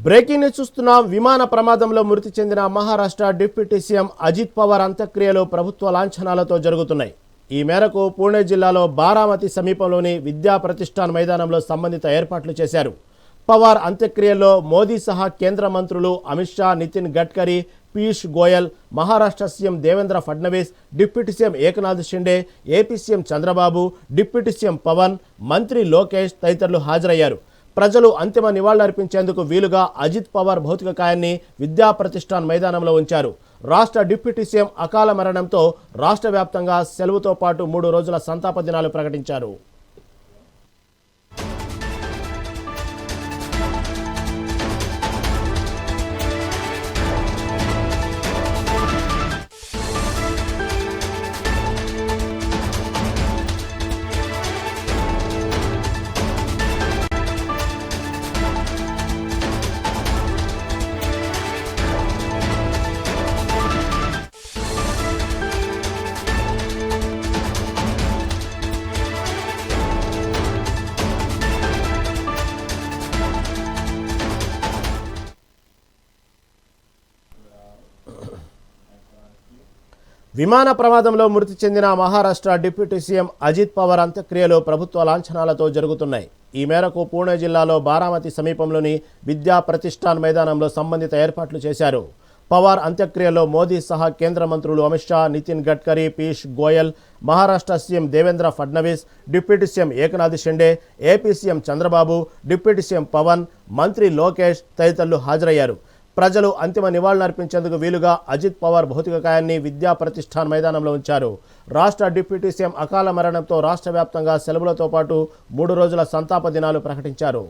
Breaking news చూస్తున్నాం. విమాన ప్రమాదంలో మృతి చెందిన మహారాష్ట్ర డిప్యూటీ సీఎం అజిత్ పవార్ అంత్యక్రియలు ప్రభుత్వ లాంఛనాలతో జరుగుతున్నాయి. ఈ మేరకు పూణే జిల్లాలో బారామతి సమీపంలోని విద్యా ప్రతిష్టాన్ మైదానంలో సంబంధిత ఏర్పాట్లు చేశారు. పవార్ అంత్యక్రియల్లో మోదీ సహా కేంద్ర మంత్రులు Amit Shah, Nitin Gadkari, Piyush Goyal, Maharashtra CM Devendra Fadnavis, deputy CM Eknath Shinde, AP CM Chandrababu, deputy CM Pavan, మంత్రి లోకేష్ తదితరులు హాజరయ్యారు. ప్రజలు అంతిమ నివాళులర్పించేందుకు వీలుగా అజిత్ పవార్ భౌతిక కాయాన్ని విద్యా ప్రతిష్టాన్ మైదానంలో ఉంచారు. రాష్ట్ర డిప్యూటీ సీఎం అకాల మరణంతో రాష్ట్ర వ్యాప్తంగా సెలవుతో పాటు 3 రోజుల సంతాప దినాలు ప్రకటించారు. విమాన ప్రమాదంలో మృతి చెందిన మహారాష్ట్ర డిప్యూటీ సీఎం అజిత్ పవార్ అంత్యక్రియలు ప్రభుత్వ లాంఛనాలతో జరుగుతున్నాయి. ఈ మేరకు పూణే జిల్లాలో బారామతి సమీపంలోని విద్యా ప్రతిష్టాన్ మైదానంలో సంబంధిత ఏర్పాట్లు చేశారు. పవార్ అంత్యక్రియలో మోదీ సహా కేంద్ర మంత్రులు Amit Shah, Nitin Gadkari, Piyush Goyal, Maharashtra CM Devendra Fadnavis, deputy CM Eknath Shinde, AP CM Chandrababu, deputy CM Pavan, మంత్రి లోకేష్ తదితరులు హాజరయ్యారు. ప్రజలు అంతిమ నివాళులర్పించేందుకు వీలుగా అజిత్ పవార్ భౌతిక కాయాన్ని విద్యా ప్రతిష్టాన్ మైదానంలో ఉంచారు. రాష్ట్ర డిప్యూటీ సీఎం అకాల మరణంతో రాష్ట్ర వ్యాప్తంగా సెలవులతో పాటు 3 రోజుల సంతాప దినాలు ప్రకటించారు.